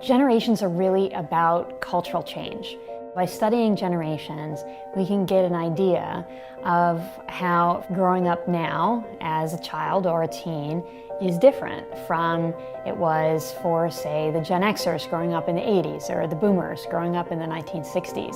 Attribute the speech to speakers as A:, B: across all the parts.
A: Generations are really about cultural change. By studying generations, we can get an idea of how growing up now as a child or a teen is different from it was for, say, the Gen Xers growing up in the 80s or the Boomers growing up in the 1960s.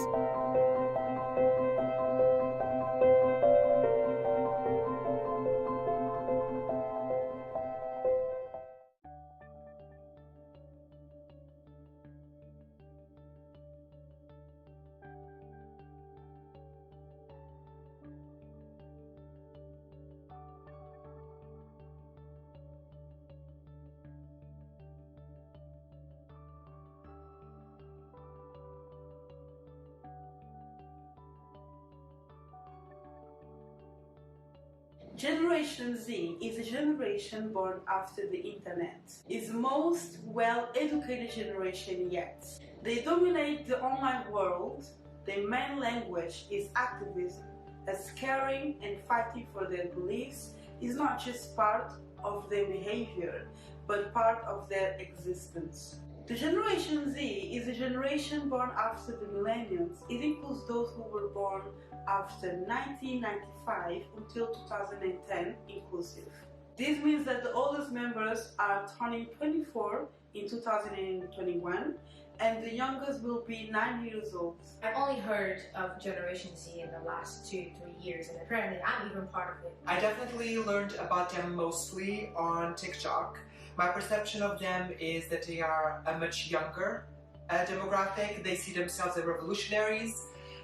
B: Generation Z is a generation born after the internet. It's the most well-educated generation yet. They dominate the online world. Their main language is activism, as caring and fighting for their beliefs is not just part of their behavior, but part of their existence. The Generation Z is a generation born after the millenniums. It includes those who were born after 1995 until 2010 inclusive. This means that the oldest members are turning 24 in 2021 and the youngest will be 9 years old.
C: I've only heard of Generation Z in the last 2-3 years, and apparently I'm even part of it.
D: I definitely learned about them mostly on TikTok. My perception of them is that they are a much younger demographic. They see themselves as revolutionaries.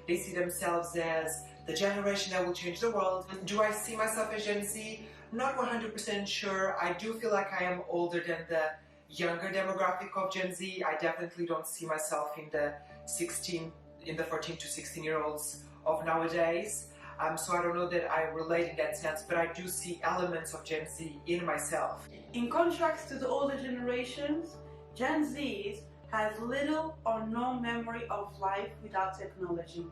D: They see themselves as the generation that will change the world. Do I see myself as Gen Z? Not 100% sure. I do feel like I am older than the younger demographic of Gen Z. I definitely don't see myself in the 14 to 16 year olds of nowadays. So I don't know that I relate in that sense, but I do see elements of Gen Z in myself.
B: In contrast to the older generations, Gen Zs has little or no memory of life without technology.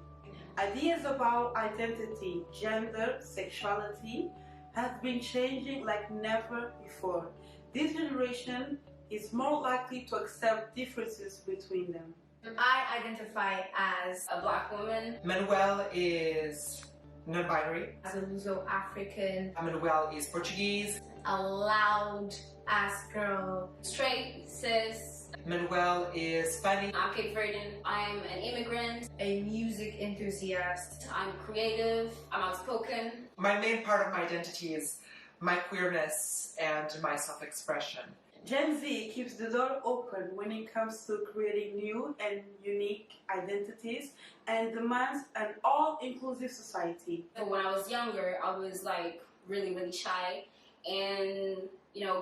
B: Ideas about identity, gender, sexuality have been changing like never before. This generation is more likely to accept differences between them.
C: I identify as a Black woman.
D: Manuel is non-binary.
C: As a Luso-African.
D: Manuel is Portuguese.
C: A loud ass girl.
E: Straight, cis.
D: Manuel is Spanish.
E: I'm Cape Verdean. I'm an immigrant.
C: A music enthusiast.
E: I'm creative. I'm outspoken.
D: My main part of my identity is my queerness and my self-expression.
B: Gen Z keeps the door open when it comes to creating new and unique identities and demands an all-inclusive society.
E: When I was younger, I was like really shy, and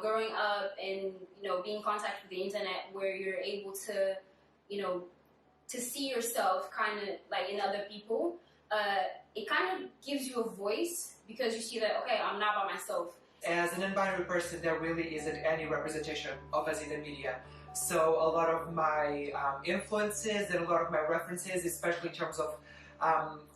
E: growing up and being in contact with the internet where you're able to to see yourself kind of like in other people, it kind of gives you a voice because you see that, okay, I'm not by myself.
D: As a non-binary person, there really isn't any representation of us in the media. So a lot of my influences and a lot of my references, especially in terms of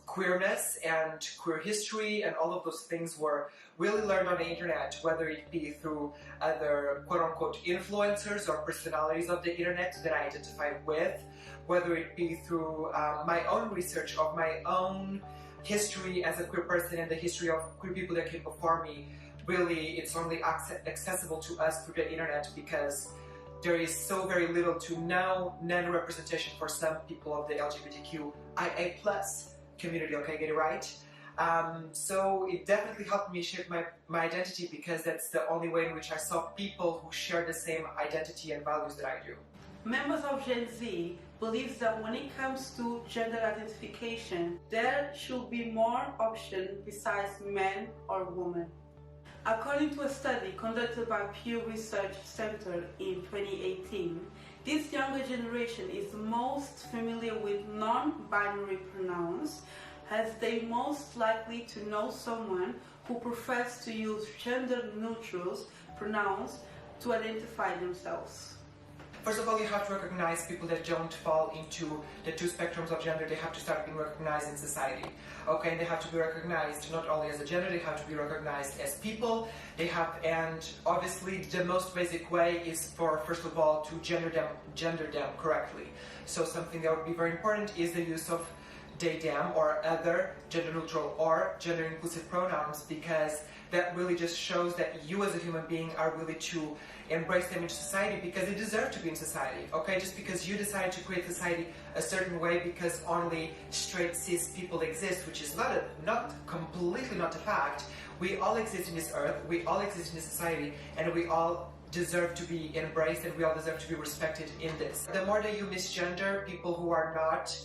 D: queerness and queer history and all of those things, were really learned on the internet, whether it be through other quote-unquote influencers or personalities of the internet that I identify with, whether it be through my own research of my own history as a queer person and the history of queer people that came before me. Really, it's only accessible to us through the internet because there is so very little to no representation for some people of the LGBTQIA+ community, okay, get it right? So it definitely helped me shape my identity because that's the only way in which I saw people who share the same identity and values that I do.
B: Members of Gen Z believes that when it comes to gender identification, there should be more options besides men or women. According to a study conducted by Pew Research Center in 2018, this younger generation is most familiar with non-binary pronouns, as they most likely to know someone who prefers to use gender-neutral pronouns to identify themselves.
D: First of all, you have to recognize people that don't fall into the two spectrums of gender. They have to start being recognized in society. Okay, and they have to be recognized not only as a gender, they have to be recognized as people. They have, and obviously the most basic way is for, first of all, to gender them correctly. So something that would be very important is the use of they, them, or other gender neutral or gender inclusive pronouns, because that really just shows that you as a human being are willing to embrace them in society because they deserve to be in society. Okay, just because you decided to create society a certain way because only straight cis people exist, which is not completely not a fact. We all exist in this earth, we all exist in this society, and we all deserve to be embraced, and we all deserve to be respected in this. The more that you misgender people who are not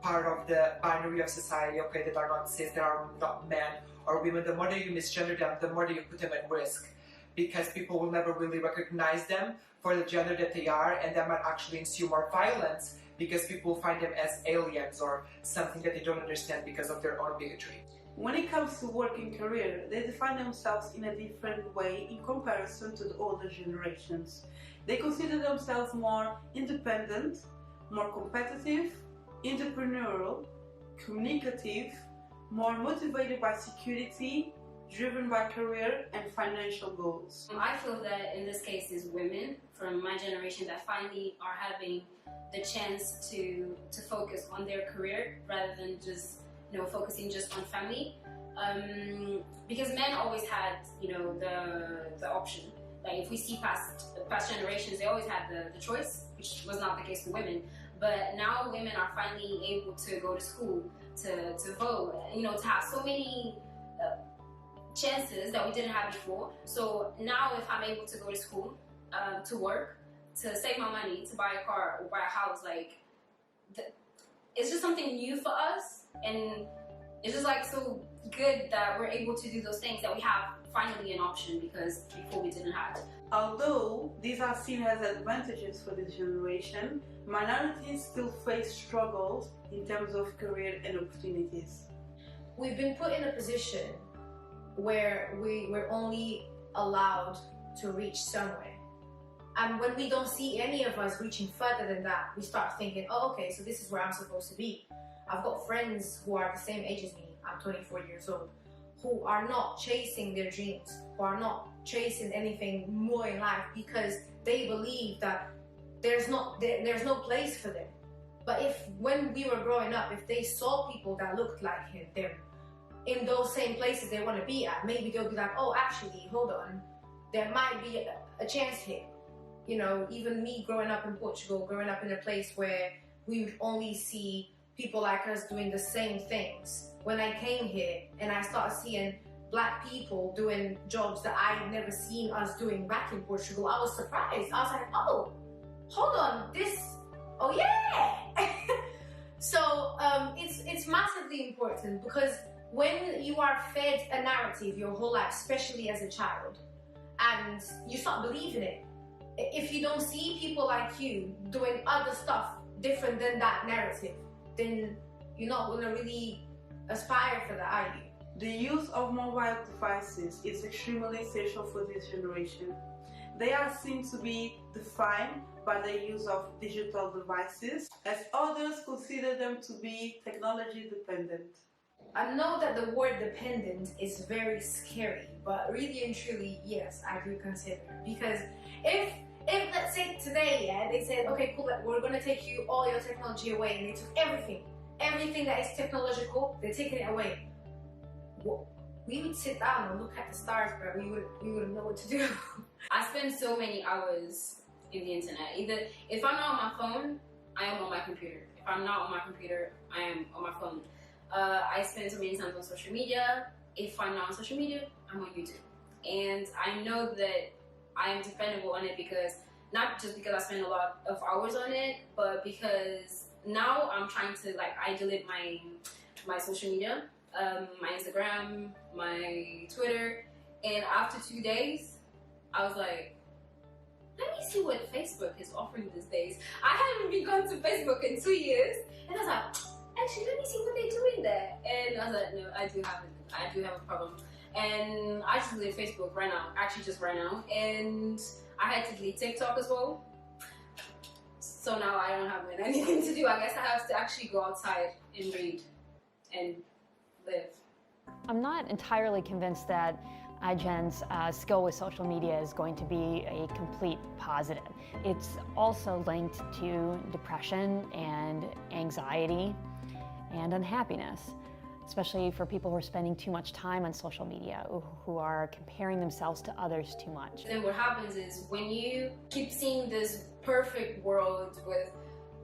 D: part of the binary of society, okay, that are not cis, that are not men or women, the more that you misgender them, the more that you put them at risk, because people will never really recognize them for the gender that they are, and that might actually ensue more violence because people find them as aliens or something that they don't understand because of their own bigotry.
B: When it comes to work and career, they define themselves in a different way in comparison to the older generations. They consider themselves more independent, more competitive, entrepreneurial, communicative, more motivated by security, driven by career and financial goals.
E: I feel that in this case is women from my generation that finally are having the chance to focus on their career rather than just focusing just on family, because men always had the option. Like if we see past generations, they always had the choice, which was not the case for women. But now women are finally able to go to school, to vote, to have so many chances that we didn't have before. So now if I'm able to go to school, to work, to save my money, to buy a car or buy a house, it's just something new for us, and it's just so good that we're able to do those things, that we have finally an option, because before we didn't have it.
B: Although these are seen as advantages for this generation, minorities still face struggles in terms of career and opportunities.
C: We've been put in a position where we're only allowed to reach somewhere. And when we don't see any of us reaching further than that, we start thinking, oh, okay, so this is where I'm supposed to be. I've got friends who are the same age as me, I'm 24 years old, who are not chasing their dreams, who are not chasing anything more in life because they believe that there's no place for them. But when we were growing up, if they saw people that looked like them in those same places they want to be at, maybe they'll be like, oh, actually, hold on, there might be a chance here. Even me growing up in Portugal, growing up in a place where we would only see people like us doing the same things. When I came here and I started seeing black people doing jobs that I had never seen us doing back in Portugal, I was surprised. I was like, oh, hold on, oh yeah! So it's massively important, because when you are fed a narrative your whole life, especially as a child, and you start believing it, if you don't see people like you doing other stuff different than that narrative, then you're not going to really aspire for that, are you?
B: The use of mobile devices is extremely essential for this generation. They are seen to be defined by the use of digital devices, as others consider them to be technology dependent.
C: I know that the word dependent is very scary, but really and truly, yes, I do consider it. Because if let's say today, they said, okay, cool, we're going to take all your technology away, and they took everything that is technological, they're taking it away. We would sit down and look at the stars, but we wouldn't know what to do.
E: I spend so many hours in the internet. Either if I'm not on my phone, I am on my computer. If I'm not on my computer, I am on my phone. I spend so many times on social media. If I'm not on social media, I'm on YouTube. And I know that I am dependable on it, because not just because I spend a lot of hours on it, but because now I'm trying to I delete my social media, my Instagram, my Twitter, and after 2 days, I was like, let me see what Facebook is offering these days. I haven't been going to Facebook in 2 years, and I was like, actually, let me see what they're doing there. And I was like, no, I do have a problem. And I just deleted Facebook right now, actually just right now. And I had to delete TikTok as well. So now I don't have anything to do. I guess I have to actually go outside and read and live.
A: I'm not entirely convinced that iGen's skill with social media is going to be a complete positive. It's also linked to depression and anxiety and unhappiness, especially for people who are spending too much time on social media, who are comparing themselves to others too much.
E: Then what happens is when you keep seeing this perfect world with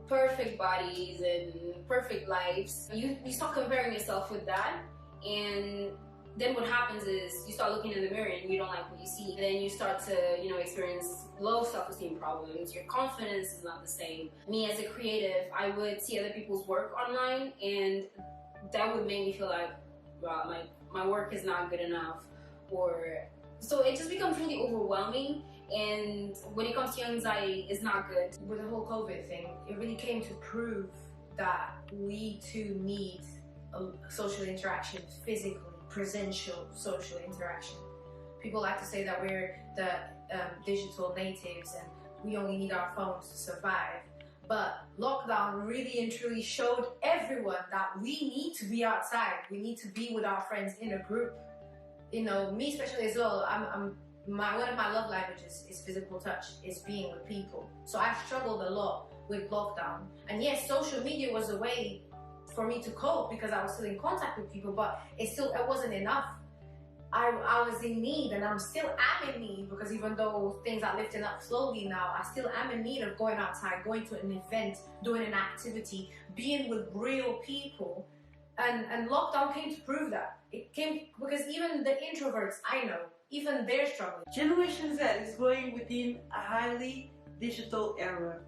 E: perfect bodies and perfect lives, you start comparing yourself with that, and then what happens is you start looking in the mirror and you don't like what you see. And then you start to, experience low self-esteem problems. Your confidence is not the same. Me as a creative, I would see other people's work online, and that would make me feel like, wow, my work is not good enough. So it just becomes really overwhelming. And when it comes to anxiety, it's not good.
C: With the whole COVID thing, it really came to prove that we too need social interaction, physically, presential social interaction. People like to say that we're the digital natives and we only need our phones to survive. But lockdown really and truly showed everyone that we need to be outside. We need to be with our friends in a group. Me especially as well, one of my love languages is physical touch, is being with people. So I've struggled a lot with lockdown. And yes, social media was a way for me to cope because I was still in contact with people, but it wasn't enough. I was in need, and I'm still am in need, because even though things are lifting up slowly now, I still am in need of going outside, going to an event, doing an activity, being with real people. And lockdown came to prove that. It came because even the introverts I know, even they're struggling.
B: Generation Z is growing within a highly digital era.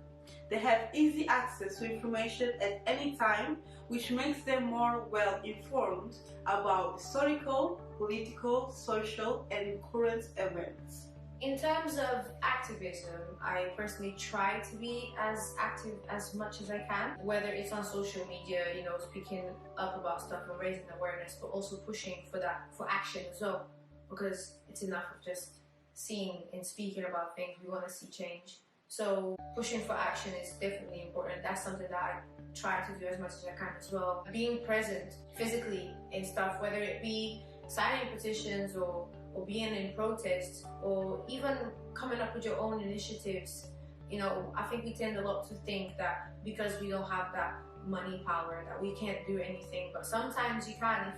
B: They have easy access to information at any time, which makes them more well informed about historical, political, social, and current events.
C: In terms of activism, I personally try to be as active as much as I can, whether it's on social media, speaking up about stuff and raising awareness, but also pushing for action as well, because it's enough of just seeing and speaking about things. We want to see change. So pushing for action is definitely important. That's something that I try to do as much as I can as well. Being present physically in stuff, whether it be signing petitions or being in protests, or even coming up with your own initiatives. I think we tend a lot to think that because we don't have that money power that we can't do anything, but sometimes you can,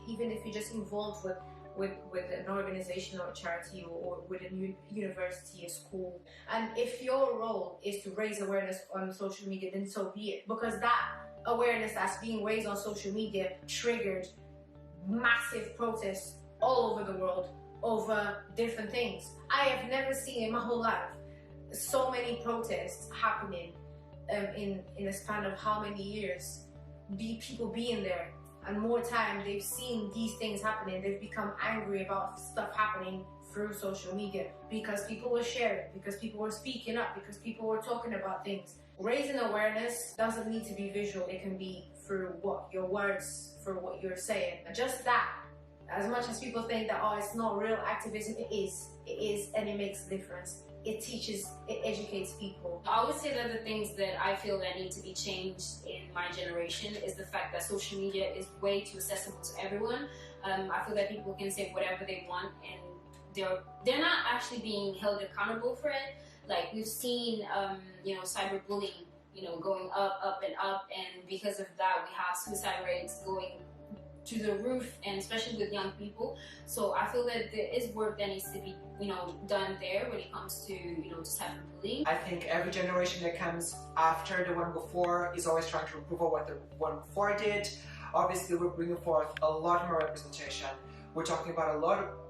C: even if you're just involved with an organization or a charity or with a university, a school. And if your role is to raise awareness on social media, then so be it, because that awareness that's being raised on social media triggered massive protests all over the world over different things. I have never seen in my whole life so many protests happening in a span of how many years, people being there, and more time they've seen these things happening, they've become angry about stuff happening through social media because people were sharing, because people were speaking up, because people were talking about things. Raising awareness doesn't need to be visual, it can be through your words, through what you're saying. Just that, as much as people think that, it's not real activism, it is, and it makes a difference. It teaches, it educates people.
E: I would say that the things that I feel that need to be changed in my generation is the fact that social media is way too accessible to everyone. I feel that people can say whatever they want, and they're not actually being held accountable for it. Like we've seen, cyberbullying, going up and up, and because of that, we have suicide rates going to the roof, and especially with young people. So I feel that there is work that needs to be, done there when it comes to, just cyberbullying.
D: I think every generation that comes after the one before is always trying to improve on what the one before did. Obviously, we're bringing forth a lot more representation. We're talking about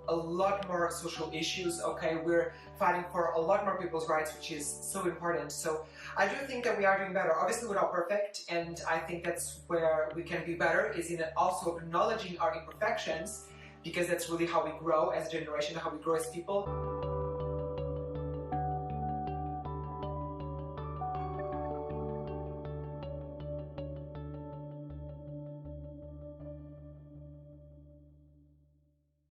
D: a lot more social issues, okay? We're fighting for a lot more people's rights, which is so important. So I do think that we are doing better. Obviously, we're not perfect, and I think that's where we can be better, is in also acknowledging our imperfections, because that's really how we grow as a generation, how we grow as people.